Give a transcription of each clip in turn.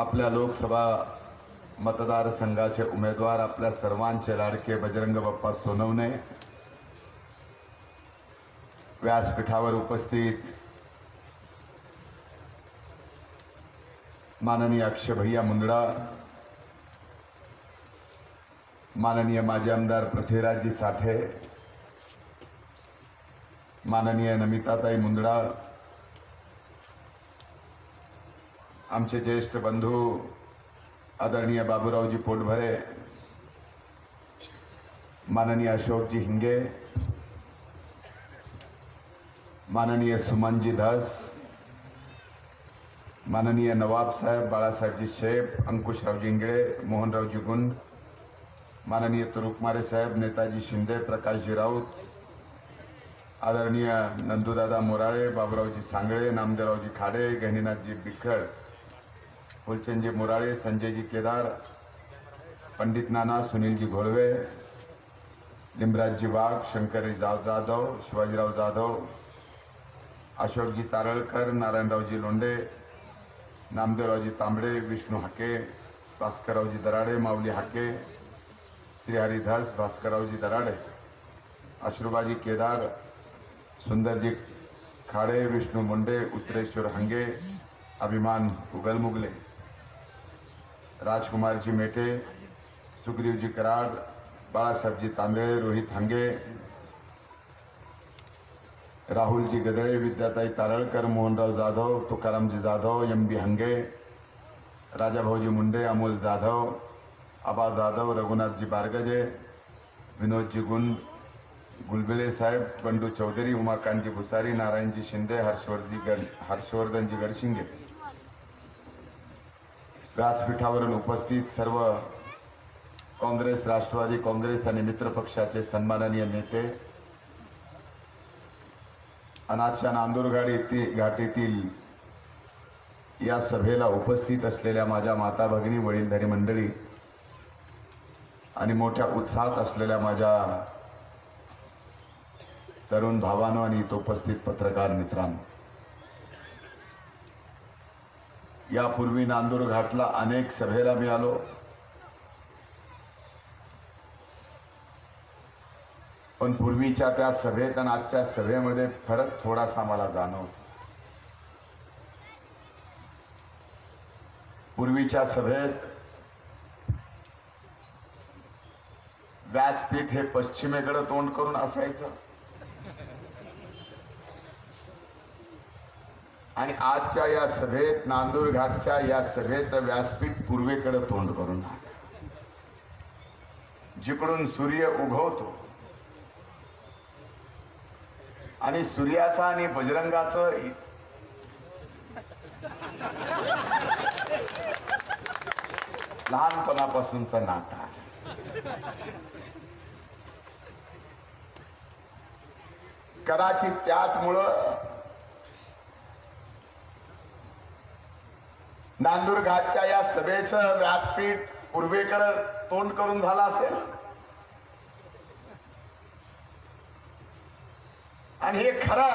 आपल्या लोकसभा मतदारसंघाचे उमेदवार आपल्या सर्वांचे लाडके बजरंग बाप्पा सोनवणे व्यासपीठावर उपस्थित माननीय अक्षय भैया मुंदडा, माननीय माजी आमदार पृथ्वीराजजी साठे, माननीय नमिताताई मुंदडा, आमचे ज्येष्ठ बंधू आदरणीय बाबूरावजी पोटभरे, माननीय अशोकजी हिंगे, माननीय सुमनजी धस, माननीय नवाब साहेब बाळासाहेबजी शेफ, अंकुशरावजी इंगळे, मोहनरावजी गुंड, माननीय तुरुकमारे साहेब, नेताजी शिंदे, प्रकाशजी राऊत, आदरणीय नंदूदादा मोराळे, बाबूरावजी सांगळे, नामदेवरावजी खाडे, गहिनीनाथजी बिखळ, फुलचंदजी मोराळे, संजयजी केदार, पंडित नाना, सुनीलजी घोळवे, लिंबराजजी वाघ, शंकरजी जाधव, शिवाजीराव जाधव, अशोकजी तारळकर, नारायणरावजी लोंढे, नामदेवरावजी तांबडे, विष्णू हाके, भास्कररावजी दराडे, माऊली हाके, श्रीहरी धस, भास्कररावजी दराडे, अश्रुबाजी केदार, सुंदरजी खाडे, विष्णू मुंडे, उत्तरेश्वर हंगे, अभिमान उगलमुगले, राजकुमारजी मेटे, सुग्रीवजी कराड, बाळासाहेबजी तांदळे, रोहित हंगे, राहुलजी गदळे, विद्याताई तारळकर, मोहनराव जाधव, तुकारामजी जाधव, एम बी हंगे, राजाभाऊजी मुंडे, अमोल जाधव, आबा जाधव, रघुनाथजी बारगजे, विनोदजी गुंड, गुलबिले साहेब, बंडू चौधरी, उमाकांतजी भुसारी, नारायणजी शिंदे, हर्षवर्धनजी गडशिंगे, व्यासपीठावरून उपस्थित सर्व काँग्रेस, राष्ट्रवादी काँग्रेस आणि मित्र पक्षाचे सन्माननीय नेते, अनाजच्या नांदूर घाटीतील या सभेला उपस्थित असलेल्या माझ्या माता भगिनी, वडीलधारी मंडळी आणि मोठ्या उत्साहात असलेल्या माझ्या तरुण भावांनो आणि इथं उपस्थित पत्रकार मित्रांनो, यापूर्वी नांदूर घाटला अनेक सभेला मी आलो. पण पूर्वीच्या त्या सभेत आणि आजच्या सभेमध्ये फरक थोडासा मला जाणवतो. पूर्वीच्या सभेत व्यासपीठ हे पश्चिमेकडे तोंड करून असायचं आणि आजच्या या सभेत, नांदूर घाटच्या या सभेचं व्यासपीठ पूर्वेकडे तोंड करून आहे. जिकडून सूर्य उगवतो आणि सूर्याचा आणि बजरंगाचं लहानपणापासूनचं नातं आहे. कदाचित त्याचमुळं नांदूर घाटच्या या सभेचं व्यासपीठ पूर्वेकडे तोंड करून झालं असेल. आणि हे खरं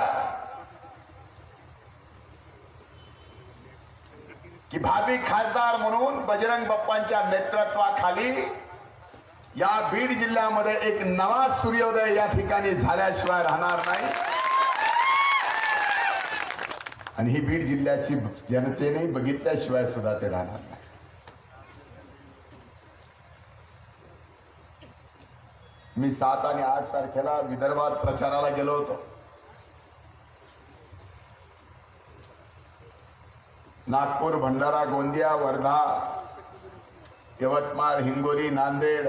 की भावी खासदार म्हणून बजरंग बाप्पांच्या नेतृत्वाखाली या बीड जिल्ह्यामध्ये एक नवा सूर्योदय या ठिकाणी झाल्याशिवाय राहणार नाही. आणि ही बीड जिल्ह्याची जनतेने बघितल्याशिवाय सुद्धा ते राहणार नाही. मी 7 आणि 8 तारखेला विदर्भात प्रचाराला गेलो होतो. नागपूर, भंडारा, गोंदिया, वर्धा, यवतमाळ, हिंगोली, नांदेड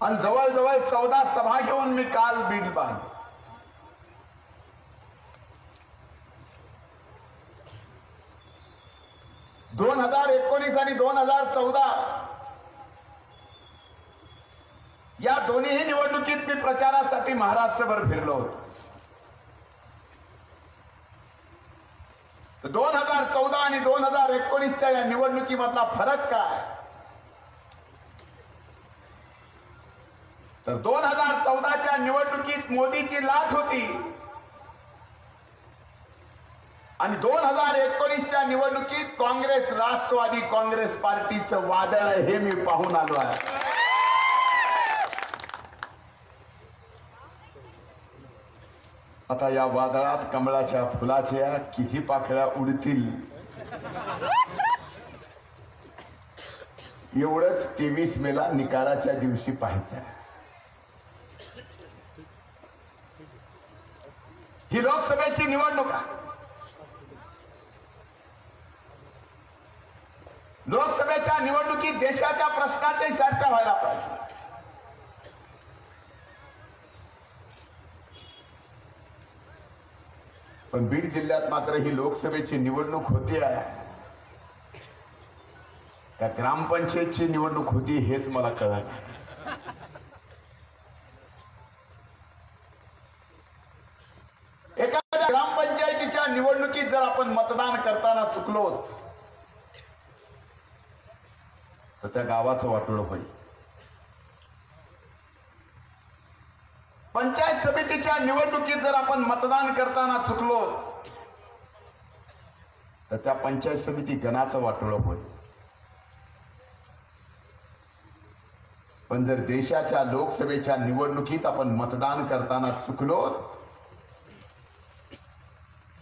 आणि जवळजवळ 14 सभा घेऊन मी काल बीड बांधलो. दोन 2019 आणि 2014 या दोन्ही निवडणुकीत मी प्रचारासाठी महाराष्ट्रभर फिरलो होतो. 2014 आणि 2019च्या या निवडणुकीमधला फरक काय? तर 2014च्या निवडणुकीत मोदीची लाट होती आणि 2019च्या निवडणुकीत काँग्रेस राष्ट्रवादी काँग्रेस पार्टीचं वादळ हे मी पाहून आलो आहे. आता या वादळात कमळाच्या फुलाच्या किती पाकळ्या उडतील एवढंच 23 मेला निकालाच्या दिवशी पाहायचं. ही लोकसभेची निवडणूक आहे. लोकसभेच्या निवडणुकीत देशाच्या प्रश्नाची चर्चा व्हायला पाहिजे. पण बीड जिल्ह्यात मात्र ही लोकसभेची निवडणूक होती आहे का ग्रामपंचायतची निवडणूक होती हेच मला कळलं नाही. एखाद्या ग्रामपंचायतीच्या निवडणुकीत जर आपण मतदान करताना चुकलो तर त्या गावाचं वाटोळं होईल. पंचायत समितीच्या निवडणुकीत जर आपण मतदान करताना चुकलो तर त्या पंचायत समिती गणाचं वाटोळं होईल. पण जर देशाच्या लोकसभेच्या निवडणुकीत आपण मतदान करताना चुकलो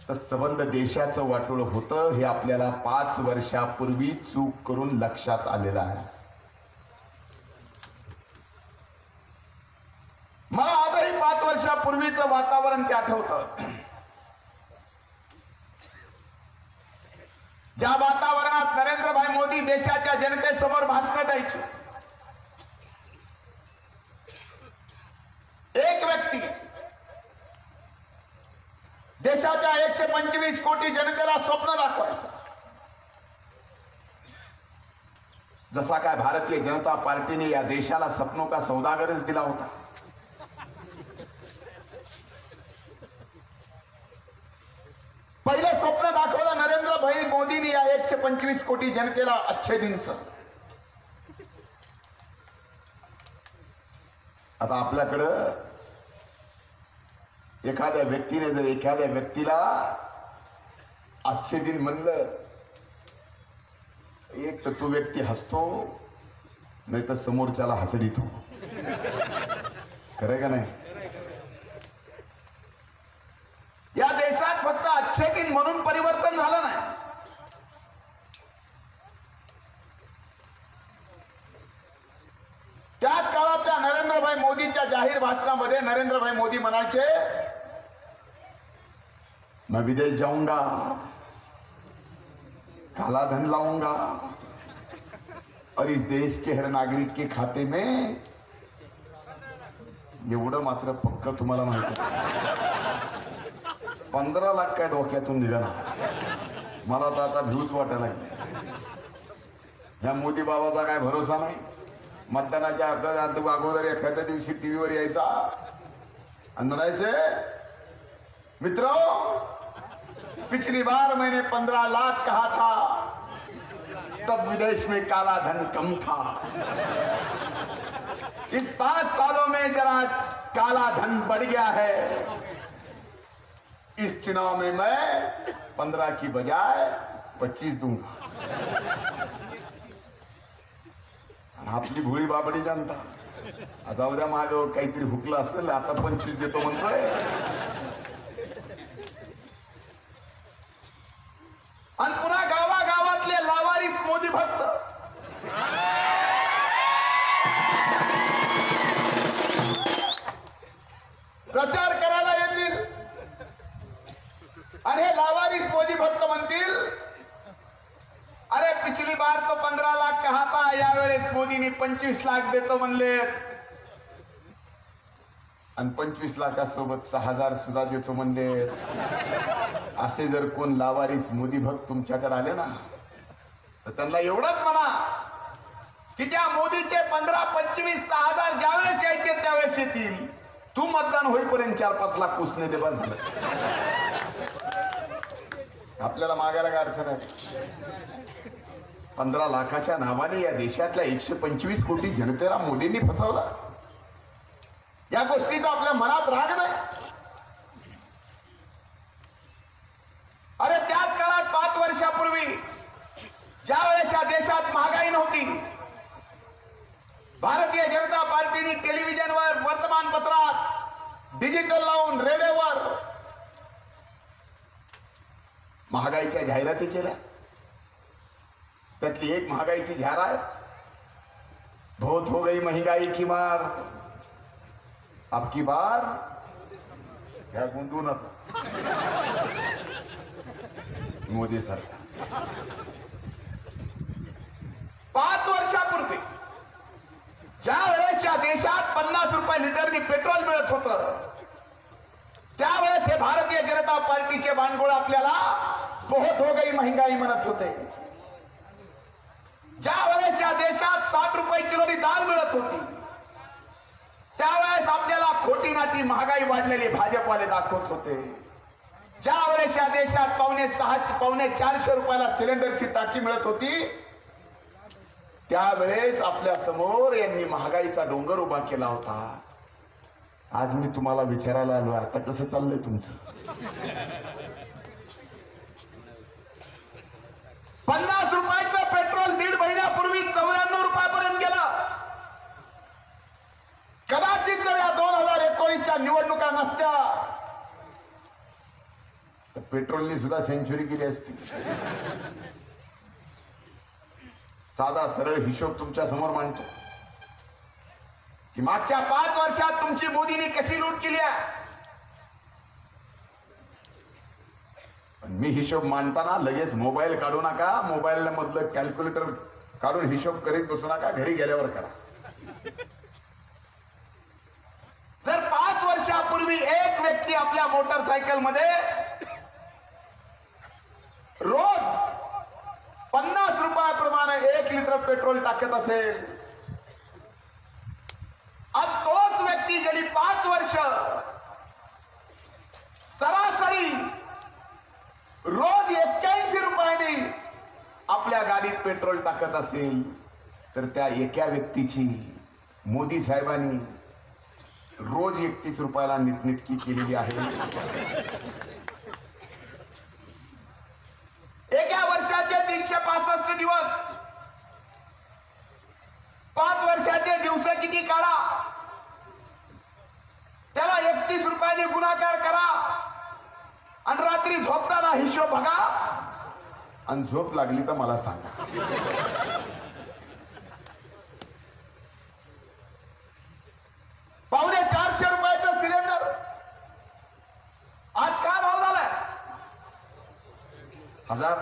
तर संबंध देशाचं वाटोळं होतं हे आपल्याला 5 वर्षापूर्वी चूक करून लक्षात आलेलं आहे. मला आजही 5 वर्षापूर्वीचं वातावरण ते आठवतं. ज्या वातावरणात नरेंद्रभाई मोदी देशाच्या जनतेसमोर भाषण द्यायचे. एक व्यक्ती देशाच्या 125 कोटी जनतेला स्वप्न दाखवायचं. जसा काय भारतीय जनता पार्टीने या देशाला सपनों का सौदागरच दिला होता. पहिलं स्वप्न दाखवलं नरेंद्रभाई मोदींनी या 125 कोटी जनतेला अच्छे दिनचं. आता आपल्याकडं एखाद्या व्यक्तीने जर एखाद्या व्यक्तीला आजचे दिन म्हणलं एक तर तो व्यक्ती हसतो नाही तर समोरच्याला हसडीतो. खरं का नाही? या देशात फक्त आजचे दिन म्हणून परिवर्तन झालं नाही. त्याच काळातल्या नरेंद्रभाई मोदीच्या जाहीर भाषणामध्ये नरेंद्रभाई मोदी म्हणायचे, मैं विदेश जाऊंगा, काला धन लाऊंगा और इस देश के हर नागरिक के खाते में. एवढं मात्र पक्क तुम्हाला माहिती आहे 15 लाख काय डोक्यातून निघाला. मला तर आता भीऊच वाटायला लागली. या मोदी बाबाचा काय भरोसा नाही. मतदानाच्या अगोदर एखाद्या दिवशी टीव्हीवर यायचा आणि म्हणायचे, मित्रों पिछली बार मैंने 15 लाख कहा था तब विदेश में काला धन कम था. इस 5 सालों में जरा काला धन बढ़ गया है. इस चुनाव में मैं 15 की बजाय 25 दूंगा. आपली भोळी बाबडी जनता आता उद्या माझं काहीतरी हुकलं असेल आता 25 देतो म्हणतोय. आणि पुन्हा गावागावातले लावारिस मोदी भक्त प्रचार करायला येतील आणि हे लावारिस मोदी भक्त म्हणतील, अरे पिछली बार तो 15 लाख कहा था, यावेळेस मोदींनी 25 लाख देतो म्हणले. आणि 25 लाखासोबत 6,000 सुद्धा देतो म्हणले. असे जर कोण लावारिस मोदी भक्त तुमच्याकडे आले ना तर त्यांना एवढंच म्हणा की त्या मोदीचे 15, 25, 6,000 ज्यावेळेस यायचे त्यावेळेस येतील. तू मतदान होईपर्यंत 4-5 लाख पुसणे दे बस. आपल्याला मागायला काय अडचण आहे? 15 लाखाच्या नावाने या देशातल्या 125 कोटी जनतेला मोदींनी फसवलं. या गोष्टीचा आपल्या मनात राग नाही. अरे डिजिटल लावून रेल्वेवर महागाईच्या जाहिराती केल्या. त्यातली एक महागाईची जाहिरात, बहुत हो गई महंगाई की मार, अब की बार ह्या गुंतवू नका मोदी सरकार. 5 वर्षापूर्वी ज्या वेळेस या देशात 50 रुपये लिटरनी पेट्रोल मिळत होतं, त्यावेळेस हे भारतीय जनता पार्टीचे बाणगोळ आपल्याला बहुत हो गई महंगाई म्हणत होते. ज्या वेळेस या देशात 60 रुपये किलोनी दाल मिळत होती, त्यावेळेस आपल्याला खोटी नाटी महागाई वाढलेली भाजपवाले दाखवत होते. ज्या वेळेस या देशात पावणे 400 रुपयाला सिलेंडरची टाकी मिळत होती, त्यावेळेस आपल्या समोर यांनी महागाईचा डोंगर उभा केला होता. आज मी तुम्हाला विचारायला आलो, आता कसं चाललंय तुमचं? 50 रुपयाचं पेट्रोल 1.5 महिन्यापूर्वी 94 रुपयापर्यंत गेलं. कदाचित जर या 2019च्या निवडणुका नसत्या तर पेट्रोलनी सुद्धा सेंचुरी केली असती. साधा सरळ हिशोब तुमच्या समोर मांडतो की मागच्या 5 वर्षात तुमची मोदींनी कशी लूट केली आहे. मी हिशोब मांडताना लगेच मोबाईल काढू नका, मोबाईल मधलं कॅल्क्युलेटर काढून हिशोब करीत बसू नका, घरी गेल्यावर करा. जर 5 वर्षापूर्वी एक व्यक्ती आपल्या मोटरसायकल मध्ये रोज 50 रुपयाप्रमाणे 1 लिटर पेट्रोल टाकत असेल, आज तोच व्यक्ती गेली 5 वर्ष सरासरी रोज 81 रुपयांनी आपल्या गाडीत पेट्रोल टाकत असेल, तर त्या एका व्यक्तीची मोदी साहेबांनी रोज 31 रुपयाला नीटनेटकी केलेली आहे. एका वर्षाचे 365 दिवस, 5 वर्षाचे दिवस किती काढा, त्याला 31 रुपयांनी गुणाकार करा आणि रात्री झोपताना हिशोब बघा, आणि झोप लागली तर मला सांगा. पावणे 400 रुपयाचं सिलेंडर आज काय भाव झालाय? 1000.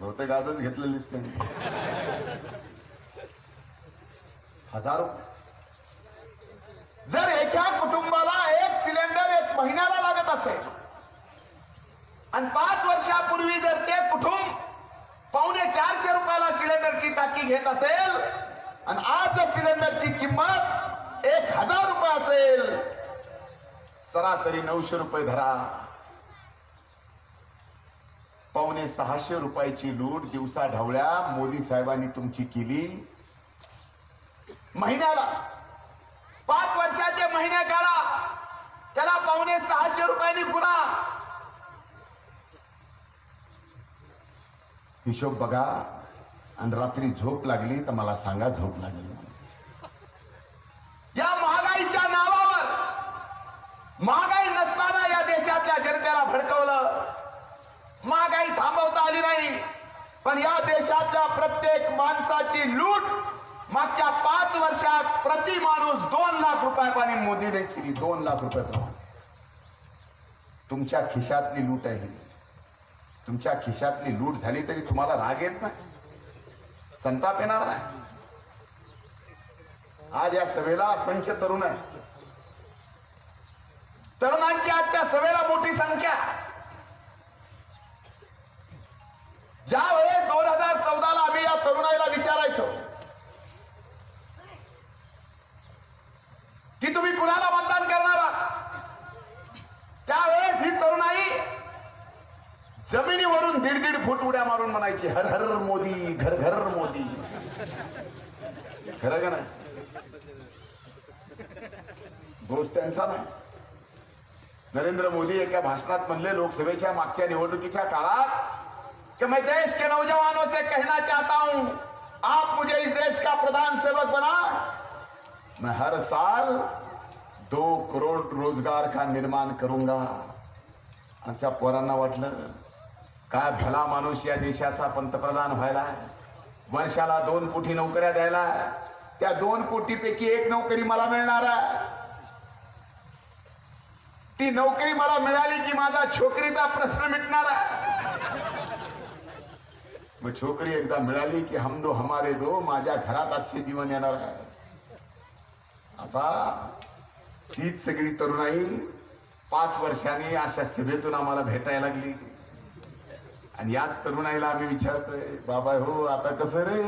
बहुतेक आजच घेतलेलीच त्यांनी 1000 रुपये. जर एका कुटुंबाला 1 सिलेंडर 1 महिन्याला लागत असेल आणि 5 वर्षापूर्वी जर ते कुटुंब पावणे 400 रुपयाला सिलेंडरची टाकी घेत असेल आणि आज जर सिलेंडरची किंमत 1000 रुपये असेल, सरासरी 900 रुपये धरा, पावणे 600 रुपयाची लूट दिवसा ढवळ्या मोदी साहेबांनी तुमची केली. महिन्याला 5 वर्षाचे महिने काढा, त्याला पावणे 600 रुपयांनी गुणा, हिशोब बघा, आणि रात्री झोप लागली तर मला सांगा झोप लागली. या महागाईच्या नावावर, महागाई नसताना या देशातल्या जनतेला भडकवलं. महागाई थांबवता आली नाही, पण या देशातल्या प्रत्येक माणसाची लूट मागच्या 5 वर्षात प्रति माणूस 2 लाख रुपयापाने मोदीने केली. 2 लाख रुपये प्रमाणे तुमच्या खिशातली लूट आहे. तुमच्या खिशातली लूट झाली तरी तुम्हाला राग येत नाही, संताप येणार नाही. आज या सभेला असंख्य तरुण आहे. तरुणांची आजच्या सभेला मोठी संख्या. ज्या वेळेस 2014ला आम्ही या तरुणाईला विचारायचो की तुम्ही कुणाला मतदान करणार आहात, त्यावेळेस ही तरुणाई जमिनीवरून 1.5 फूट उड्या मारून म्हणायची, हर हर मोदी, घर घर मोदी. खरं का नाही? दोष त्यांचा नाही. नरेंद्र मोदी एका भाषणात म्हणले लोकसभेच्या मागच्या निवडणुकीच्या काळात कि मैं देश के नौजवानों से कहना चाहता हूं, आप मुझे इस देश का प्रधान सेवक बना, मैं हर साल 2 करोड रोजगार का निर्माण करूंगा. आमच्या पोरांना वाटलं काय भला माणूस या देशाचा पंतप्रधान व्हायला, वर्षाला 2 कोटी नोकऱ्या द्यायला. त्या 2 कोटीपैकी 1 नोकरी मला मिळणार आहे. ती नोकरी मला मिळाली की माझा छोकरीचा प्रश्न मिटणार आहे. मग छोकरी एकदा मिळाली की हम दो हमारे दो, माझ्या घरात अच्छे जीवन येणार आहे. आता तीच सगळी तरुणाई 5 वर्षांनी अशा सभेतून आम्हाला भेटायला लागली. आणि याच तरुणाईला आम्ही विचारतोय, बाबा हो आता कसं रे.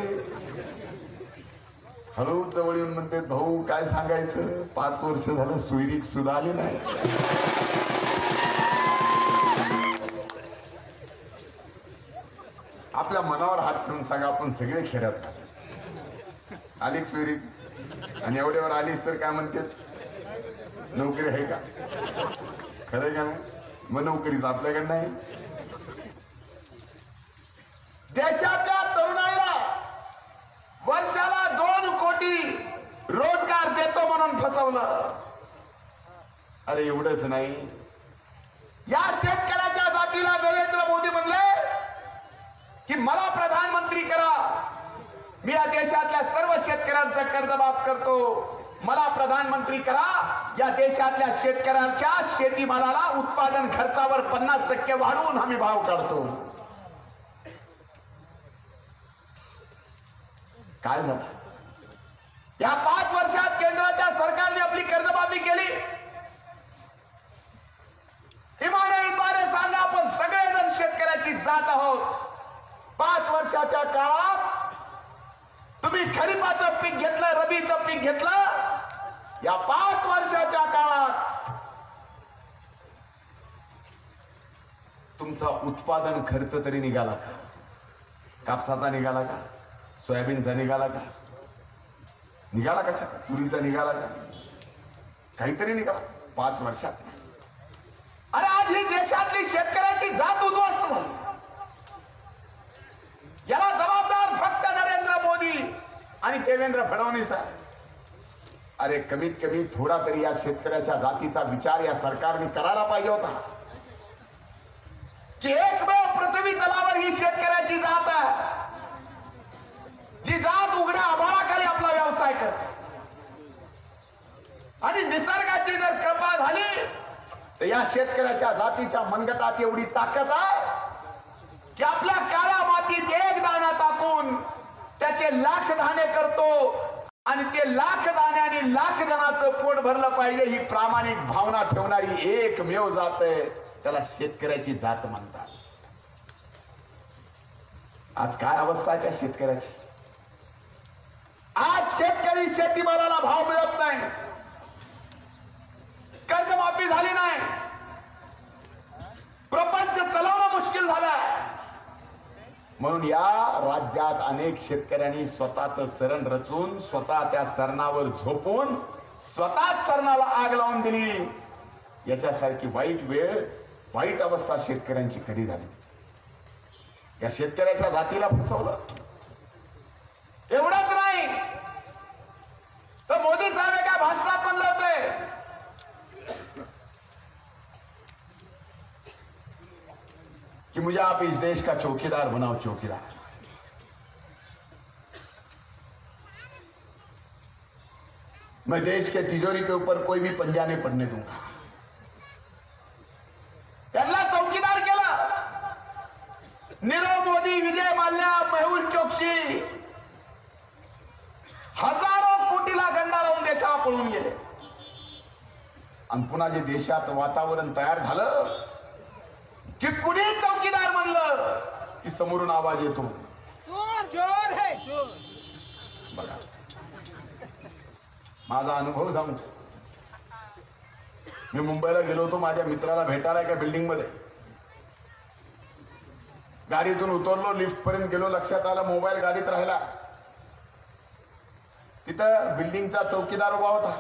हळू जवळ येऊन म्हणते, भाऊ काय सांगायचं, 5 वर्ष झालं सोयरीक सुद्धा आली नाही. आपल्या मनावर हात ठेवून सांगा, आपण सगळे खेड्यात आली सोयरीक, आणि एवढ्यावर आलीस तर काय म्हणते, नोकरी आहे का, खरं का नाही. मग नोकरीच आपल्याकडे नाही. देशातल्या तरुणाईला वर्षाला 2 कोटी रोजगार देतो म्हणून फसवलं. अरे एवढंच नाही, या शेतकऱ्याच्या जातीला नरेंद्र मोदी म्हणले की मला प्रधानमंत्री करा, मी या देशातल्या सर्व शेतकऱ्यांचं कर्ज माफ करतो. मला प्रधानमंत्री करा, या देशातल्या शेतकऱ्यांच्या शेतीमालाला उत्पादन खर्चावर 50% वाढवून आम्ही भाव काढतो. काय झालं, या 5 वर्षात केंद्राच्या सरकारने आपली कर्जमाफी केली. इमानदारीने सांगा, आपण सगळेजण शेतकऱ्याची जात आहोत. 5 वर्षाच्या काळात तुम्ही खरीपाचं पीक घेतलं, रबीचं पीक घेतलं. या 5 वर्षाच्या काळात तुमचा उत्पादन खर्च तरी निघाला का? कापसाचा निघाला का? सोयाबीनचा निघाला का? निघाला कशा? तुरीचा निघाला का? काहीतरी निघाला 5 वर्षात. अरे आज ही देशातली शेतकऱ्याची जात उद्ध्वस्त झाली. याला जबाबदार फक्त नरेंद्र मोदी आणि देवेंद्र फडणवीस आहे. अरे कमीत कमी थोडा तरी या शेतकऱ्याच्या जातीचा विचार या सरकारने करायला पाहिजे होता की एकमेव पृथ्वी तलावर ही शेतकऱ्याची जात आहे, जी जात उघड्या आभाळाखाली आपला व्यवसाय करते. आणि निसर्गाची जर कृपा झाली तर या शेतकऱ्याच्या जातीच्या मनगटात एवढी ताकद आहे की आपल्या काळ्या मातीत 1 दाणा टाकून त्याचे लाख दाणे करतो. आणि ते लाख दाण्याने लाख जणांचं पोट भरलं पाहिजे ही प्रामाणिक भावना ठेवणारी एकमेव जात आहे, त्याला शेतकऱ्याची जात म्हणतात. आज काय अवस्था आहे त्या शेतकऱ्याची. आज शेतकरी शेतीमालाला भाव मिळत नाही, कर्जमाफी झाली नाही, प्रपंच चालवणं मुश्किल झालं. म्हणून या राज्यात अनेक शेतकऱ्यांनी स्वतःचं सरण रचून, स्वतः त्या सरणावर झोपून, स्वतःच सरणाला आग लावून दिली. याच्यासारखी वाईट वेळ, वाईट अवस्था शेतकऱ्यांची कधी झाली. या शेतकऱ्याच्या जातीला फसवलं. एवढंच नाही तर मोदी साहेब एका भाषणात म्हणले होते कि मुझे आप इस देश का चौकीदार बनाओ, चौकीदार. मैं देश के तिजोरी के ऊपर कोई भी पंजा नहीं पड़ने दूंगा. त्याला चौकीदार केला. नीरव मोदी, विजय माल्या, मेहुल चोक्सी हजारो कोटीला गंडा लावून देशाला पळून गेले. आणि पुन्हा जे देशात वातावरण तयार झालं की कुणी चौकीदार म्हणलं की समोरून आवाज येतो, चोर है चोर. बघा माझा अनुभव सांगू. मी मुंबईला गेलो होतो माझ्या मित्राला भेटायला एका बिल्डिंग मध्ये. गाडीतून उतरलो, लिफ्ट पर्यंत गेलो, लक्षात आलं मोबाईल गाडीत राहिला. तिथं बिल्डिंगचा चौकीदार उभा होता.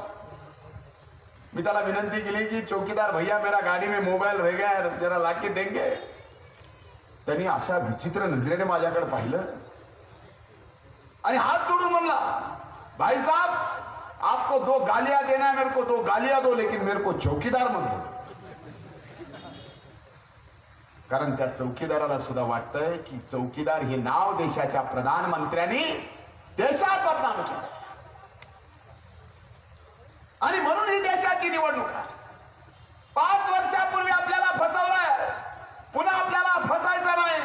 मी त्याला विनंती केली की चौकीदार भैया मेरा गाड़ी में मोबाईल रह गया है, जरा लाके देंगे. त्यांनी अशा विचित्र नजरेने माझ्याकडे पाहिलं आणि हात जोडून म्हणला, भाई साहब आपको 2 गालियां देना है, मेरे को 2 गालियां दो, लेकिन मेरे को चौकीदार मत दो. कारण त्या चौकीदाराला सुद्धा वाटतंय की चौकीदार हे नाव देशाच्या प्रधानमंत्र्यांनी देशात बदनाम केलं आणि म्हणून ही देशाची निवडणूक आहे. 5 वर्षापूर्वी आपल्याला फसवलंय, पुन्हा आपल्याला फसायचं नाही.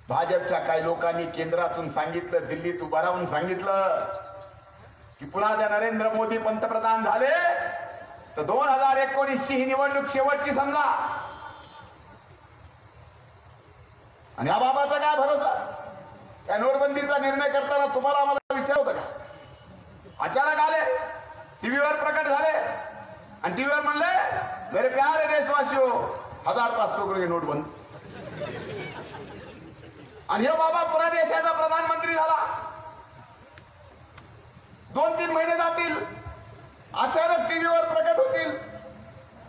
भाजपच्या काही लोकांनी केंद्रातून सांगितलं, दिल्लीत उभा राहून सांगितलं की पुन्हा जर नरेंद्र मोदी पंतप्रधान झाले तर 2019 ची ही निवडणूक शेवटची समजा. आणि या बाबाचा काय भरोसा? त्या नोटबंदीचा निर्णय करताना तुम्हाला आम्हाला विचार होता का? अचानक आले, टीव्हीवर प्रकट झाले आणि टीव्हीवर म्हणले मेरे प्यारे देशवासियों 1500 रुपये नोट बंद. आणि हे बाबा पुन्हा देशाचा प्रधानमंत्री झाला. 2-3 महिने जातील, अचानक टीव्हीवर प्रकट होतील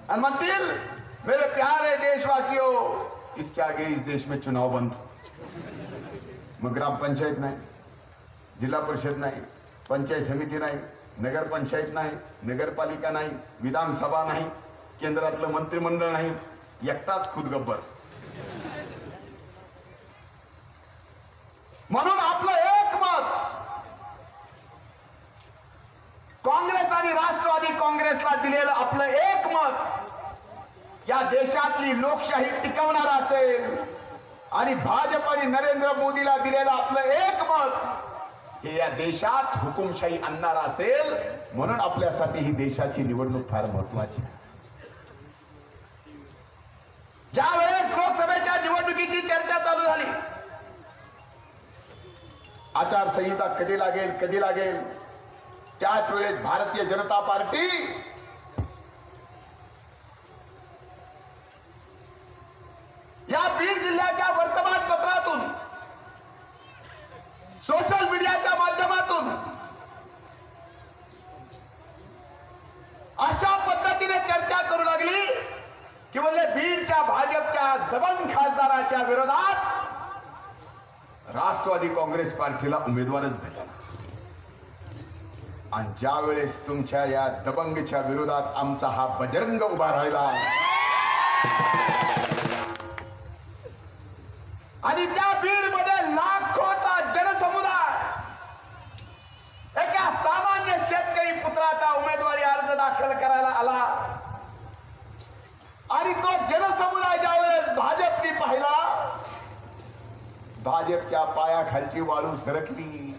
आणि म्हणतील मेरे प्यारे देशवासियों इसके आगे इस देश में चुनाव बंद. मग ग्रामपंचायत नाही, जिल्हा परिषद नाही, पंचायत समिती नाही, नगर पंचायत नाही, नगरपालिका नाही, विधानसभा नाही, केंद्रातलं मंत्रिमंडळ नाही, एकटाच खुद गब्बर. म्हणून आपलं एक मत काँग्रेस आणि राष्ट्रवादी काँग्रेसला दिलेलं आपलं एक मत या देशातली लोकशाही टिकवणार असेल आणि भाजप आणि नरेंद्र मोदीला दिलेलं आपलं एक मत हे या देशात हुकुमशाही आणणार असेल. म्हणून आपल्यासाठी ही देशाची निवडणूक फार महत्वाची आहे. ज्या वेळेस लोकसभेच्या निवडणुकीची चर्चा चालू झाली, आचारसंहिता कधी लागेल त्याच वेळेस भारतीय जनता पार्टी या बीड जिल्ह्याच्या वर्तमानपत्रातून, सोशल मीडियाच्या माध्यमातून अशा पद्धतीने चर्चा करू लागली की म्हणजे बीडच्या भाजपच्या दबंग खासदाराच्या विरोधात राष्ट्रवादी काँग्रेस पार्टीला उमेदवारच भेटला. आणि ज्या वेळेस तुमच्या या दबंगच्या विरोधात आमचा हा बजरंग उभा राहिला आणि त्या बीड मध्ये लाखोचा जनसमुदाय एका सामान्य शेतकरी पुत्राचा उमेदवारी अर्ज दाखल करायला आला आणि तो जनसमुदाय ज्यावेळेस भाजपने पाहिला, भाजपच्या पायाखालची वाळू सरकली.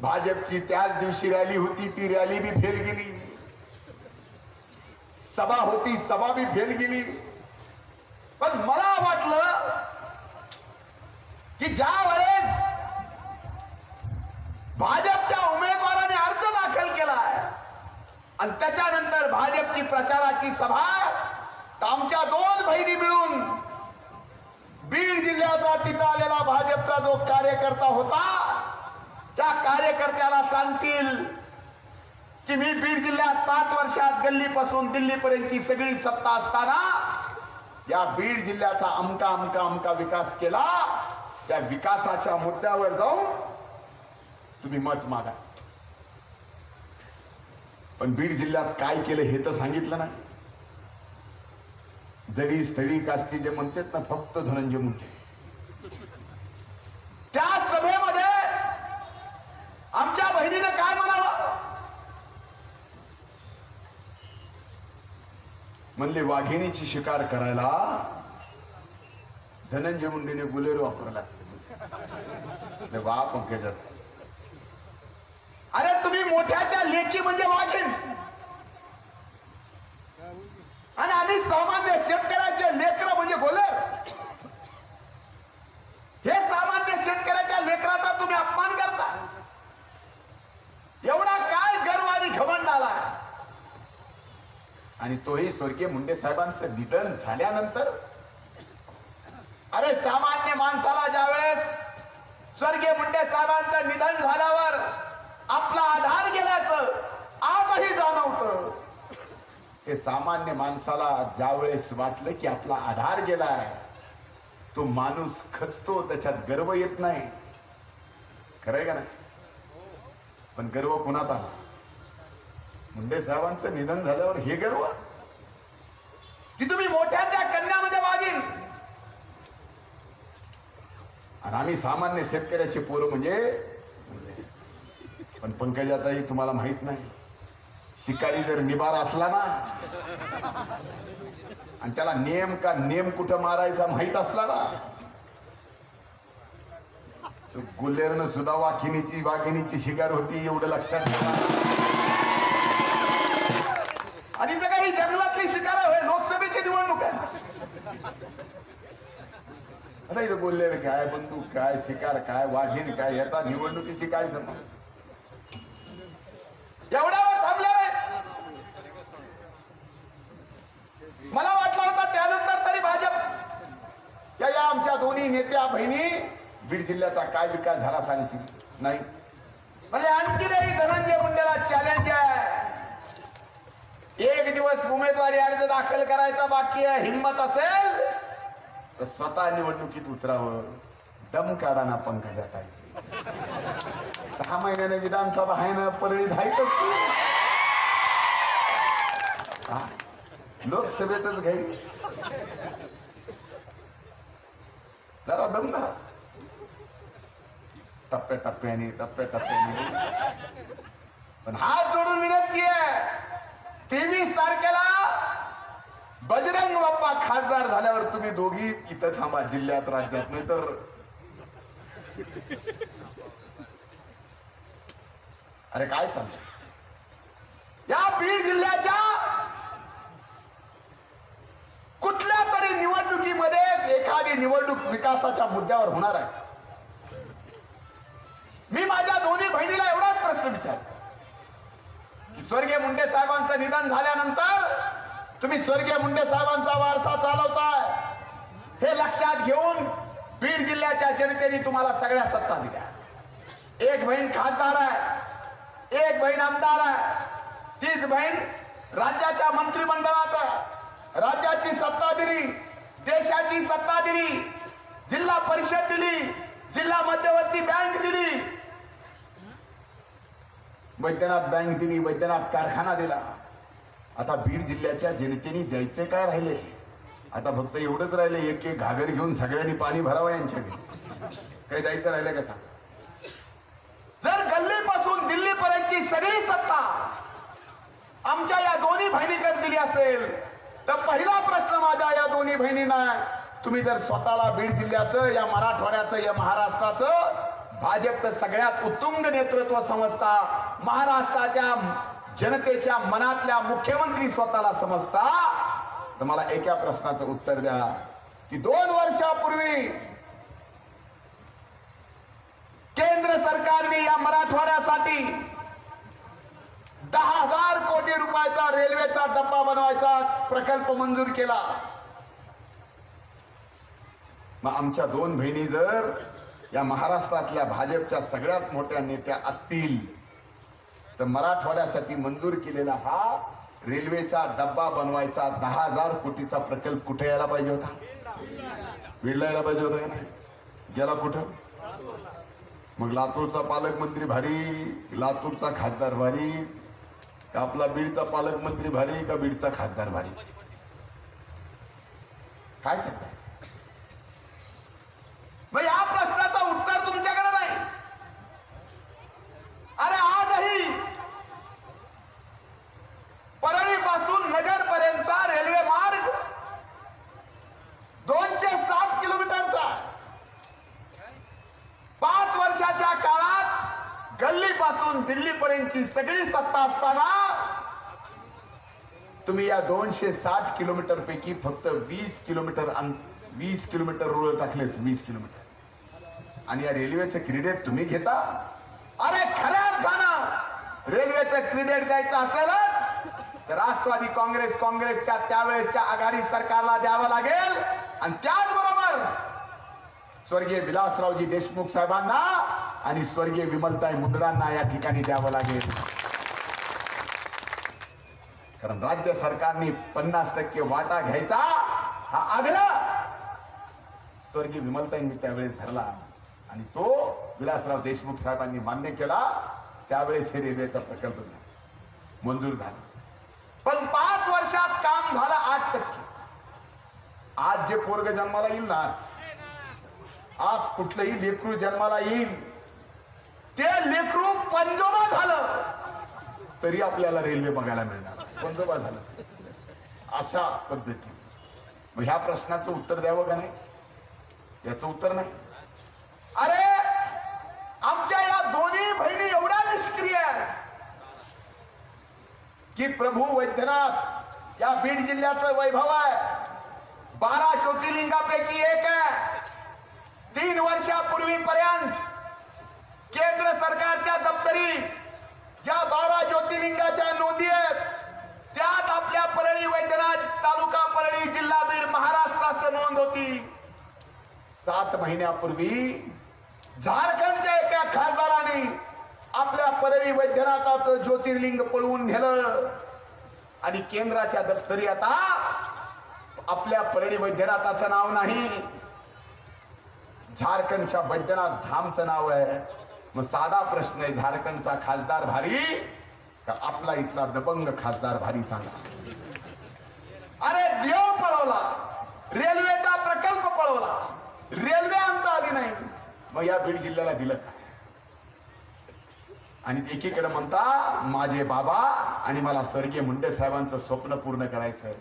भाजपची त्याच दिवशी रॅली होती, ती रॅली बी फेल गेली. सभा होती, सभा बी फेल गेली. पण मला वाटलं की ज्या वेळेस भाजपच्या उमेदवाराने अर्ज दाखल केलाय आणि त्याच्यानंतर भाजपची प्रचाराची सभा, आमच्या 2 बहिणी मिळून बीड जिल्ह्याचा तिथं आलेला भाजपचा जो कार्यकर्ता होता त्या कार्यकर्त्याला सांगतील की मी बीड जिल्ह्यात 5 वर्षात गल्लीपासून दिल्लीपर्यंतची सगळी सत्ता असताना या बीड जिल्ह्याचा अमका विकास केला. त्या विकासाच्या मुद्द्यावर जाऊन तुम्ही मत मागा. पण बीड जिल्ह्यात काय केलं हे तर सांगितलं नाही. जडी स्थळी कास्ती जे म्हणतात ना, फक्त धनंजय मुंडे. त्या सभेमध्ये आमच्या बहिणीने काय म्हणावं म्हणले, वाघिणीची शिकार करायला धनंजय मुंडेने बुलेरो वापरला. वा पंकजात, अरे तुम्ही मोठ्याच्या लेकी म्हणजे वाघीण आणि आम्ही सामान्य शेतकऱ्याचे लेकर म्हणजे बोलेर. हे सामान्य शेतकऱ्याच्या लेकराचा तुम्ही अपमान करता. एवढा काय गर्व आणि घमंड आला. आणि तोही स्वर्गीय मुंडे साहेबांचं निधन झाल्यानंतर. अरे सामान्य माणसाला ज्यावेळेस स्वर्गीय मुंडे साहेबांचं निधन झाल्यावर आपला आधार गेल्याचं आजही जाणवतं. हे सामान्य माणसाला ज्यावेळेस वाटलं की आपला आधार गेलाय तो माणूस खचतो, त्याच्यात गर्व येत नाही. खरंय का नाही? पण गर्व कुणात आला? मुंडे साहेबांचं निधन झाल्यावर हे गर्व की तुम्ही मोठ्याच्या कन्यामध्ये वागीन आणि आम्ही सामान्य शेतकऱ्याचे पोरं म्हणजे. पण पंकजाताई तुम्हाला माहित नाही, शिकारी जर निबार असला ना आणि त्याला नेम कुठं मारायचा माहित असला ना, तो गुल्लेरनं सुद्धा वाघिणीची शिकार होती, एवढं लक्षात ठेवा. आणि इथं काही जंगलातली शिकार होय, लोकसभेची निवडणूक आहे. आता इथं गुल्लेर काय, बंदूक काय, शिकार काय, वाघीण काय, याचा निवडणुकीशी काय संबंध? एवढ्यावर थांबले. मला वाटलं होतं त्यानंतर तरी भाजप या आमच्या दोन्ही नेत्या बहिणी बीड जिल्ह्याचा काय विकास झाला सांगतील. नाही, म्हणजे आणखीनही धनंजय मुंडेला चॅलेंज आहे. एक दिवस उमेदवारी अर्ज दाखल करायचा बाकी आहे. हिंमत असेल तर स्वतः निवडणुकीत उतरावं. दम काढा ना पंकजाताई. 6 महिन्याने विधानसभा आहे ना, परळीत आहेतच. लोकसभेतच घ्याई. जरा दम धरा. टप्प्याटप्प्याने. पण हात जोडून विनंती आहे, 23 तारखेला बजरंग बाप्पा खासदार झाल्यावर तुम्ही दोघी इथं थांबा, जिल्ह्यात, राज्यात. नाही तर अरे काय चाललंय या बीड जिल्ह्याच्या कुठल्या तरी निवडणुकीमध्ये? एखादी निवडणूक विकासाच्या मुद्द्यावर होणार आहे. मी माझ्या दोन्ही बहिणीला एवढाच प्रश्न विचारतो की स्वर्गीय मुंडे साहेबांचं निधन झाल्यानंतर तुम्ही स्वर्गीय मुंडे साहेबांचा वारसा चालवताय, हे लक्षात घेऊन बीड जिल्ह्याच्या जनतेने तुम्हाला सगळ्या सत्ता दिल्या. एक बहीण खासदार आहे, एक बहीण आमदार आहे, तीच बहीण राज्याच्या मंत्रिमंडळात राज्याची सत्ता दिली, देशाची सत्ता दिली, जिल्हा परिषद दिली, जिल्हा मध्यवर्ती बँक दिली, वैद्यनाथ बँक दिली, वैद्यनाथ कारखाना दिला. आता बीड जिल्ह्याच्या जनतेने द्यायचे काय राहिले? आता फक्त एवढंच राहिले, एक एक घागर घेऊन सगळ्यांनी पाणी भरावं यांच्याकडे. काही जायचं राहिलं कसा? जर गल्लीपासून दिल्लीपर्यंतची सगळी सत्ता आमच्या या दोन्ही बहिणीकडे दिली असेल तर पहिला प्रश्न माझ्या या दोन्ही बहिणींना, तुम्ही जर स्वतःला बीड जिल्ह्याचं, या मराठवाड्याचं, या महाराष्ट्राचं भाजपचं सगळ्यात उत्तुंग नेतृत्व समजता, महाराष्ट्राच्या जनतेच्या मनातल्या मुख्यमंत्री स्वतःला समजता, तर मला एका प्रश्नाचं उत्तर द्या की 2 वर्षापूर्वी केंद्र सरकारने या मराठवाड्यासाठी 10,000 कोटी रुपयाचा रेल्वेचा डब्बा बनवायचा प्रकल्प मंजूर केला. मग आमच्या 2 बहिणी जर या महाराष्ट्रातल्या भाजपच्या सगळ्यात मोठ्या नेत्या असतील तर मराठवाड्यासाठी मंजूर केलेला हा रेल्वेचा डब्बा बनवायचा 10,000 कोटीचा प्रकल्प कुठे यायला पाहिजे होता? बीडला यायला पाहिजे होता का नाही? गेला कुठं? मग लातूरचा पालकमंत्री भारी, लातूरचा खासदार भारी, का आपला बीडचा पालकमंत्री भारी, का बीडचा खासदार भारी? काय सांगताय? मग या प्रश्नाचं उत्तर तुमच्याकडे नाही. अरे आजही परळीपासून नगर पर्यंतचा रेल्वे मार्ग 260 किलोमीटरचा. 5 वर्षाच्या काळात गल्लीपासून दिल्लीपर्यंतची सगळी सत्ता असताना तुम्ही या 260 किलोमीटर पैकी फक्त 20 किलोमीटर रोड टाकले. 20 किलोमीटर. आणि या रेल्वेचं क्रेडिट तुम्ही घेता? अरे खऱ्या अर्थानं रेल्वेचं क्रेडिट द्यायचं असेलच तर राष्ट्रवादी काँग्रेसच्या त्यावेळेसच्या आघाडी सरकारला द्यावं लागेल. आणि त्याचबरोबर स्वर्गीय विलासरावजी देशमुख साहेबांना आणि स्वर्गीय विमलताई मुंदडांना या ठिकाणी द्यावं लागेल. कारण राज्य सरकारने 50% वाटा घ्यायचा हा आग्रह स्वर्गीय विमलताईंनी त्यावेळेस धरला आणि तो विलासराव देशमुख साहेबांनी मान्य केला. त्यावेळेस हे रेल्वेचा प्रकल्प मंजूर झाला. पण 5 वर्षात काम झालं 8%. आज जे पोरग जन्माला येईल ना, आज कुठलंही लेकरू जन्माला येईल, ते लेकरू पंजोबा झालं तरी आपल्याला रेल्वे बघायला मिळणार. पंजोबा झालं अशा पद्धती. मग ह्या प्रश्नाचं उत्तर द्यावं का नाही? याचं उत्तर नाही. अरे आमच्या या दोन्ही बहिणी एवढ्या निष्क्रिय आहेत की प्रभू वैद्यनाथ या बीड जिल्ह्याचं वैभव आहे. 12 ज्योतिर्लिंगापैकी एक आहे. 3 वर्षापूर्वीपर्यंत केंद्र सरकारच्या दप्तरी ज्या 12 ज्योतिर्लिंगाच्या नोंदी आहेत त्यात आपल्या परळी वैद्यनाथ तालुका परळी जिल्हा बीड महाराष्ट्राची नोंद होती. 7 महिन्यापूर्वी झारखंडच्या एका खासदाराने आपल्या परळी वैद्यनाथाचं ज्योतिर्लिंग पळवून नेलं आणि केंद्राच्या दप्तरी आता आपल्या परळी वैद्यनाथाचं नाव नाही, झारखंडच्या वैद्यनाथ धामचं नाव आहे. मग साधा प्रश्न आहे, झारखंडचा खासदार भारी का आपला इथला दबंग खासदार भारी? सांगा. अरे देव पळवला, रेल्वेचा प्रकल्प पळवला, रेल्वे आणता आली नाही, मग या बीड जिल्ह्याला दिलं काय? आणि एकीकडे म्हणता माझे बाबा आणि मला स्वर्गीय मुंडे साहेबांचं स्वप्न पूर्ण करायचंय.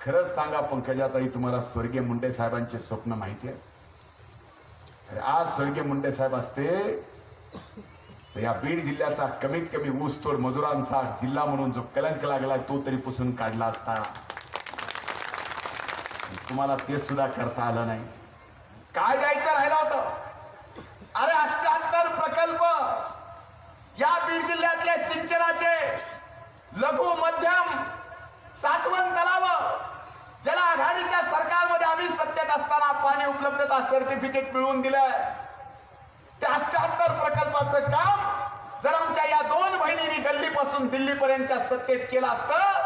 खरंच सांगा पंकजाताई, तुम्हाला स्वर्गीय मुंडे साहेबांचे स्वप्न माहिती आहे? आज स्वर्गीय मुंडे साहेब असते तर या बीड जिल्ह्याचा कमीत कमी ऊसतोड मजुरांचा जिल्हा म्हणून जो कलंक लागला तो तरी पुसून काढला असता. तुम्हाला ते सुद्धा करता आलं नाही. काय द्यायचं राहिलं होतं? अरे 78 प्रकल्प या बीड जिल्ह्यातले सिंचनाचे, लघु मध्यम साठवण तलाव, ज्याला आघाडीच्या सरकारमध्ये आम्ही सत्तेत असताना पाणी उपलब्धता सर्टिफिकेट मिळवून दिलंय. त्या 78 प्रकल्पाचं काम जर आमच्या या 2 बहिणींनी गल्लीपासून दिल्लीपर्यंतच्या सत्तेत केलं असतं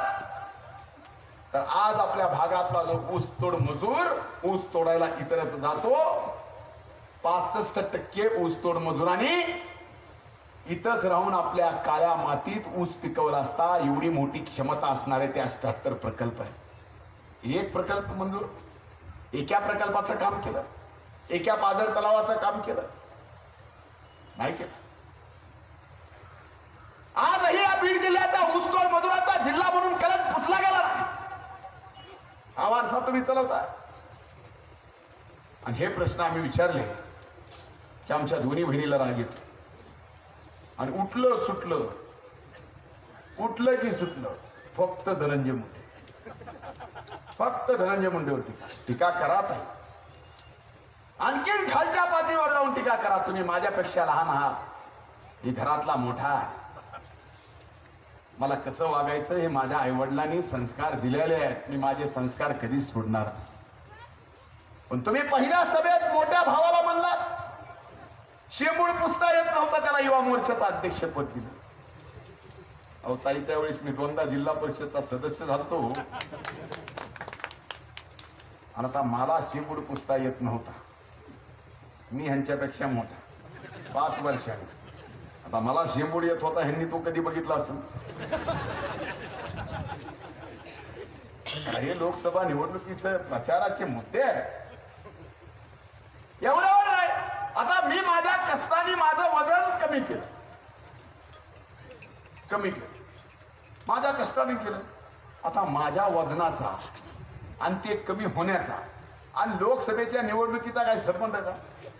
तर आज आपल्या भागातला जो ऊसतोड मजूर ऊस तोडायला इतरत्र जातो, 65% ऊसतोड मजुरांनी इथंच राहून आपल्या काळ्या मातीत ऊस पिकवला असता. एवढी मोठी क्षमता असणारे ते 78 प्रकल्प आहे. एक प्रकल्प मंजूर, एका प्रकल्पाचं काम केलं, एका पाझर तलावाचं काम केलं नाही केलं. आजही या बीड जिल्ह्याचा ऊसतोड मजुराचा जिल्हा म्हणून कलंक पुसला गेला नाही. हा वारसा तुम्ही चालवताय. आणि हे प्रश्न आम्ही विचारले की आमच्या दोन्ही बहिणीला राग येतो आणि उठलं सुटलं, उठलं की सुटलं फक्त धनंजय मुंडे, फक्त धनंजय मुंडेवर टीका करात आहे. आणखीन खालच्या पातळीवर जाऊन टीका करा. तुम्ही माझ्यापेक्षा लहान आहात, मी घरातला मोठा आहे, मला कसं वागायचं हे माझ्या आईवडिलांनी संस्कार दिलेले आहेत. मी माझे संस्कार कधीच सोडणार नाही. पण तुम्ही पहिल्या सभेत मोठ्या भावाला म्हणलात, शेंबूड पुसता येत नव्हतं त्याला युवा मोर्चाचं अध्यक्षपद दिलं. अहो ताई, त्यावेळेस मी 2दा जिल्हा परिषदचा सदस्य झालतो आणि आता मला शेंबूड पुसता येत नव्हता. मी ह्यांच्यापेक्षा मोठा 5 वर्षांनी. आता मला शेंबूड येत होता, ह्यांनी तो कधी बघितला असेल? हे लोकसभा निवडणुकीचे प्रचाराचे मुद्दे आहेत. एवढं नाही. आता मी माझ्या कष्टाने माझं वजन कमी केलं, माझ्या कष्टाने केलं. आता माझ्या वजनाचा आणि ते कमी होण्याचा आणि लोकसभेच्या निवडणुकीचा काय संबंध का?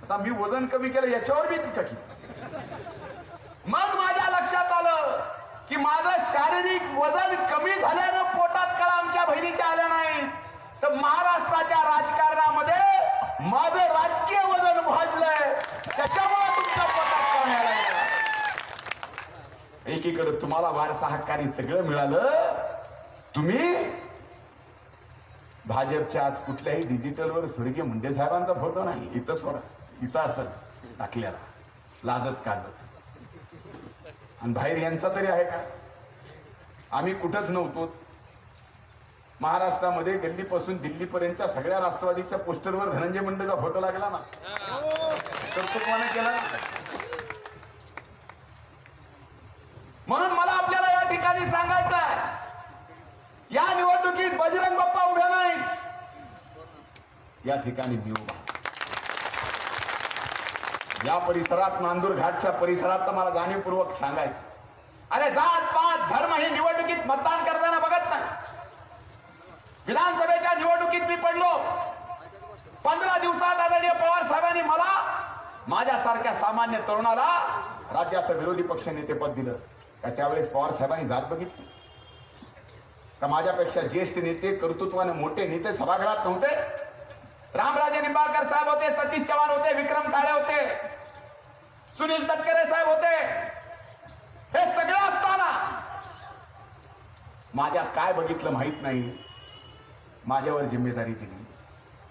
आता मी वजन कमी केलं याच्यावर मी टीका केली. मग माझ्या लक्षात आलं की माझं शारीरिक वजन कमी झाल्यानं पोटात कळा आमच्या बहिणीच्या आल्या नाही, तर महाराष्ट्राच्या राजकारणामध्ये माझं राजकीय वजन वाढलंय, त्याच्यामुळे तुमच्या पोटात कळा आलाय. एकीकडे तुम्हाला वारसा हक्काने सगळं मिळालं, तुम्ही भाजपच्या आज कुठल्याही डिजिटलवर स्वर्गीय मुंडे साहेबांचा फोटो नाही, इथं सोडा, इथं असं टाकलेला लाजत काजत. आणि बाहेर यांचा तरी आहे का? आम्ही कुठंच नव्हतो. महाराष्ट्रामध्ये गल्लीपासून दिल्लीपर्यंतच्या सगळ्या राष्ट्रवादीच्या पोस्टरवर धनंजय मुंडेचा फोटो लागला ना, कर्तृत्वाने केला ना. म्हणून मला आपल्याला या ठिकाणी सांगायचं आहे, या निवडणुकीत बजरंग बाप्पा उभे नाहीत, या ठिकाणी मी उभा. या परिसरात, नांदूर घाटच्या परिसरात तर मला जाणीवपूर्वक सांगायचं, अरे जात पात धर्म ही निवडणुकीत मतदान करताना बघत नाही. विधानसभेच्या निवडणुकीत मी पडलो, 15 दिवसात आदरणीय पवार साहेबांनी मला माझ्यासारख्या सामान्य तरुणाला राज्याचं विरोधी पक्ष नेतेपद दिलं. का त्यावेळेस पवार साहेबांनी जात बघितली का? माझ्यापेक्षा ज्येष्ठ नेते, कर्तृत्वाने मोठे नेते सभागृहात नव्हते? रामराजे निंबाळकर साहेब होते, सतीश चव्हाण होते, विक्रम काळे होते, सुनील तटकरे साहेब होते. हे सगळं असताना माझ्यात काय बघितलं माहित नाही, माझ्यावर जिम्मेदारी दिली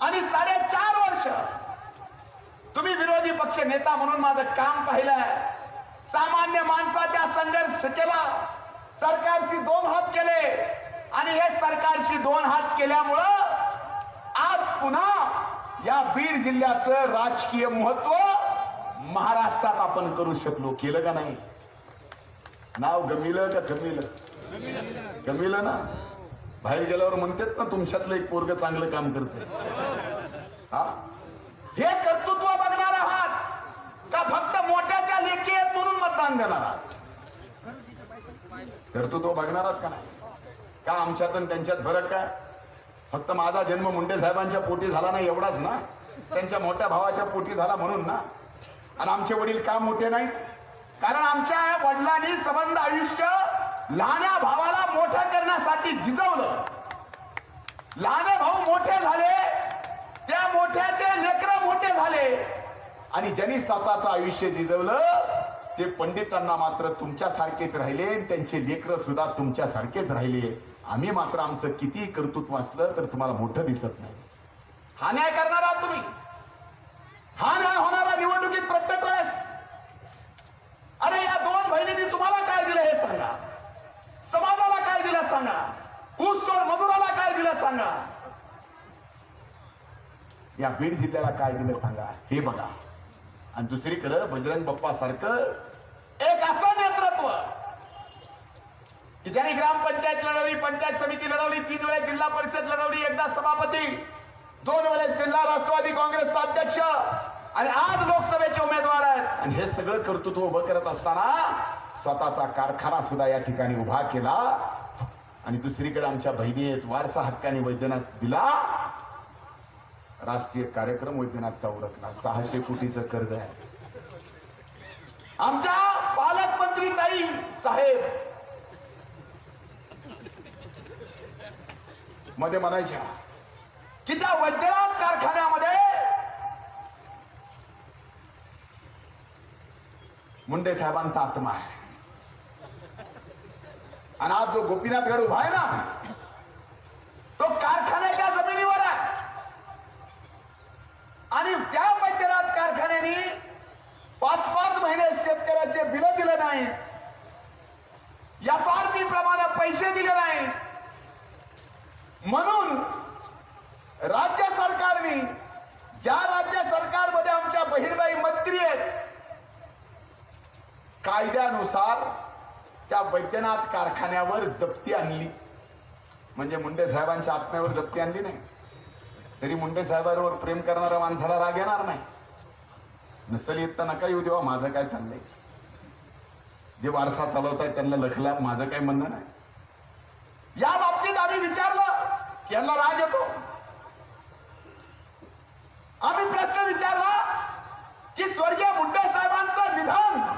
आणि 4.5 वर्ष तुम्ही विरोधी पक्ष नेता म्हणून माझं काम पाहिलंय. सामान्य माणसाच्या संघर्ष केला, सरकारशी 2 हात केले आणि हे सरकारशी 2 हात केल्यामुळं आज पुन्हा या बीड जिल्ह्याचं राजकीय महत्व महाराष्ट्रात आपण करू शकलो. केलं का नाही? नाव गमिलं का कमिलं? कमिलं ना. बाहेर गेल्यावर म्हणतात ना, तुमच्यातलं एक पोरग चांगलं काम करते. हा, हे कर्तृत्व बघणार आहात का फक्त मोठ्याच्या लेखी आहेत म्हणून मतदान देणार आहात? कर्तृत्व बघणार आहात का नाही? का आमच्यात आणि त्यांच्यात फरक काय? फक्त माझा जन्म मुंडे साहेबांच्या पोटी झाला नाही एवढाच ना, त्यांच्या मोठ्या भावाच्या पोटी झाला म्हणून ना. आणि आमचे वडील का मोठे नाहीत? कारण आमच्या वडिलांनी संबंध आयुष्य लहान्या भावाला मोठं करण्यासाठी झिजवलं. लहाने भाऊ मोठे झाले, त्या मोठ्याचे लेकरं मोठे झाले आणि ज्यांनी स्वतःचं आयुष्य झिजवलं ते पंडितांना मात्र तुमच्यासारखेच राहिले, त्यांचे लेकरं सुद्धा तुमच्यासारखेच राहिले. आम्ही मात्र आमचं कितीही कर्तृत्व असलं तर तुम्हाला मोठं दिसत नाही. हा न्याय करणार आहात तुम्ही? हा न्याय होणारा निवडणुकीत प्रत्येक वेळेस? अरे या 2 बहिणींनी तुम्हाला काय दिलं हे सांगा, समाजाला काय दिलं सांगा, ऊसतोड मजुराला काय दिलं सांगा, या बीड जिल्ह्याला काय दिलं सांगा, हे बघा. आणि दुसरीकडे बजरंग बाप्पा सारखं एक असं नेतृत्व की ज्यांनी ग्रामपंचायत लढवली, पंचायत समिती लढवली, 3 वेळेस जिल्हा परिषद लढवली, एकदा सभापती, 2 वेळेस जिल्हा राष्ट्रवादी काँग्रेसचा अध्यक्ष आणि आज लोकसभेचे उमेदवार आहेत. आणि हे सगळं कर्तृत्व उभं करत असताना स्वतःचा कारखाना सुद्धा या ठिकाणी उभा केला. आणि दुसरीकडे आमच्या बहिणी आहेत, वारसा हक्काने वैद्यनाथ दिला, राष्ट्रीय कार्यक्रम वैद्यनाथचा उरकला, 600 कोटीचं कर्ज आहे. आमच्या पालकमंत्री ताई साहेब मध्ये म्हणायच्या की त्या वैद्यनाथ कारखान्यामध्ये मुंडे साहेबांचा आत्मा आहे. आणि आज जो गोपीनाथ गड उभा आहे ना, तो कारखान्याच्या जमिनीवर आहे. आणि त्या वैद्यनाथ कारखान्याने 5-5 महिने शेतकऱ्याचे बिल दिले नाही, FRP प्रमाणे पैसे दिले नाही. म्हणून राज्य सरकारने, ज्या राज्य सरकारमध्ये आमच्या बहिणबाई मंत्री आहेत, कायद्यानुसार त्या वैद्यनाथ कारखान्यावर जप्ती आणली. म्हणजे मुंडे साहेबांच्या आत्म्यावर जप्ती आणली नाही. तरी मुंडे साहेबांवर प्रेम करणाऱ्या माणसाला राग येणार नाही. नसल येत तर नका येऊ देवा, माझं काय चाललंय. जे वारसा चालवतायत त्यांना लखला, माझं काय म्हणणं नाही. या बाबतीत आम्ही विचारलं, यांना राग येतो. आम्ही प्रश्न विचारला की स्वर्गीय मुंडे साहेबांचं निधन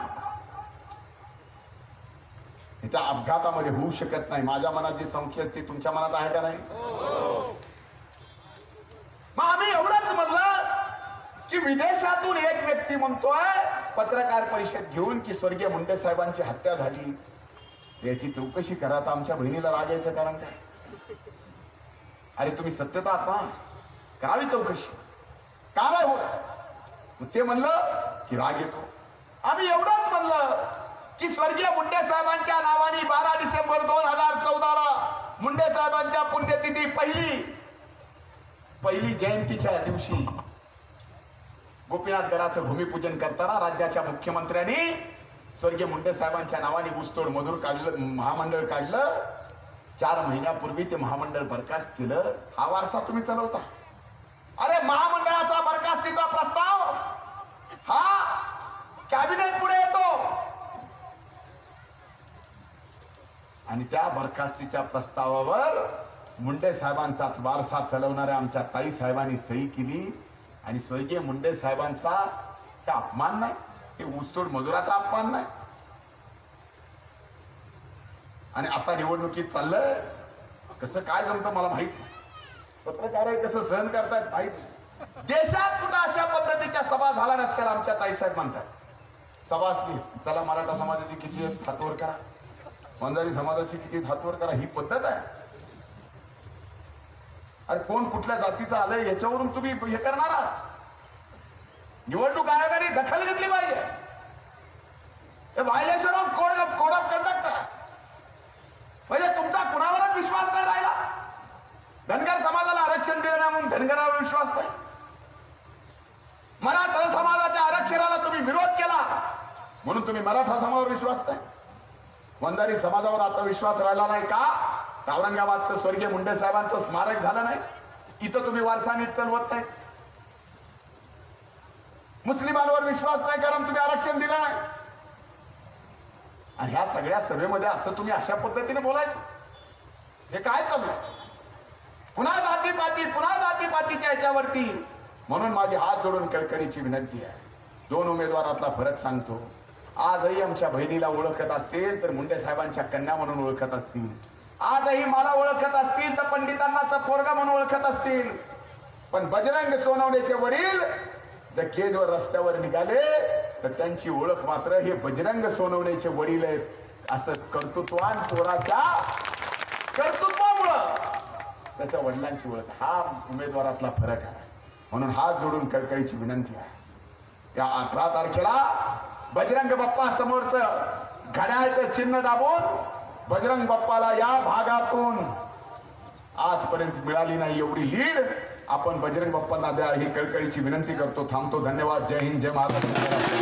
त्या अपघातामध्ये होऊ शकत नाही. माझ्या मनात जी संख्या ती तुमच्या मनात आहे का नाही? मग आम्ही एवढंच म्हणलं की विदेशातून एक व्यक्ती म्हणतोय पत्रकार परिषद घेऊन की स्वर्गीय मुंडे साहेबांची हत्या झाली, याची चौकशी करा. तर आमच्या बहिणीला राग यायचं कारण काय? अरे तुम्ही सत्यता आहात ना, करावी चौकशी, का नाही होत? ते म्हणलं की राग येतो. आम्ही एवढंच म्हणलं की स्वर्गीय मुंडे साहेबांच्या नावाने 12 डिसेंबर 2014 ला मुंडे साहेबांच्या पुण्यतिथी किती पहिली जयंतीच्या दिवशी गोपीनाथ गडाचं भूमिपूजन करताना राज्याच्या मुख्यमंत्र्यांनी स्वर्गीय मुंडे साहेबांच्या नावाने ऊसतोड मजूर काढलं, महामंडळ काढलं. 4 महिन्यापूर्वी ते महामंडळ बरखास्त केलं. हा वारसा तुम्ही चालवता. अरे महामंडळाचा बरखास्तीचा प्रस्ताव हा कॅबिनेट पुढे येतो आणि त्या बरखास्तीच्या प्रस्तावावर मुंडे साहेबांचाच वारसा चालवणाऱ्या आमच्या ताई साहेबांनी सही केली. आणि स्वर्गीय मुंडे साहेबांचा का अपमान नाही, हे ऊसतोड मजुराचा अपमान नाही. आणि आता निवडणुकीत चाललंय कसं काय जमतं मला माहित नाही. पत्रकार कसं सहन करतायत माहित. देशात कुठं अशा पद्धतीच्या सभा झाल्या नसत्या आमच्या ताईसाहेब म्हणतात. सभा असली चला मराठा समाजाची किती हातवर करा, वंजारी समाजाची किती हातवर करा, ही पद्धत आहे. अरे कोण कुठल्या जातीचं आलंय याच्यावरून तुम्ही हे करणार आहात. निवडणूक आयोगाने दखल घेतली पाहिजे. Violation of code of conduct आहे. म्हणजे तुमचा कुणावरच विश्वास नाही राहिला. धनगर समाजाला आरक्षण दिलं नाही म्हणून धनगरावर विश्वास नाही. मराठा समाजाच्या आरक्षणाला तुम्ही विरोध केला म्हणून तुम्ही मराठा समाजावर विश्वास नाही. वंजारी समाजावर आता विश्वास राहिला नाही का? औरंगाबादचं स्वर्गीय मुंडे साहेबांचं स्मारक झालं नाही, इथं तुम्ही वारसा नीट चालवत नाही. मुस्लिमांवर विश्वास नाही कारण तुम्ही आरक्षण दिलं नाही. आणि ह्या सगळ्या सभेमध्ये असं तुम्ही अशा पद्धतीने बोलायचं, हे काय चाललंय? पुन्हा जातीपातीच्या याच्यावरती. म्हणून माझी हात जोडून कळकळीची विनंती आहे. 2 उमेदवारातला फरक सांगतो. आजही आमच्या बहिणीला ओळखत असतील तर मुंडे साहेबांच्या कन्या म्हणून ओळखत असतील. आजही मला ओळखत असतील तर पंडितांनाचा पोरगा म्हणून ओळखत असतील. पण बजरंग सोनवणेचे वडील जर केजवर रस्त्यावर निघाले तर त्यांची ओळख मात्र हे बजरंग सोनवणेचे वडील आहेत असं कर्तृत्वान चोराच्या कर्तृत्वामुळं त्याच्या वडिलांची ओळख. हा उमेदवारातला फरक आहे. म्हणून हात जोडून कळकळीची विनंती आहे. या 18 तारखेला बजरंग बाप्पा समोरचं घड्याळचं चिन्ह दाबून बजरंग बाप्पाला या भागातून आजपर्यंत मिळाली नाही एवढी लीड आपण बजरंग बाप्पांना द्या ही कळकळीची विनंती करतो. थांबतो. धन्यवाद. जय हिंद, जय महाराष्ट्र.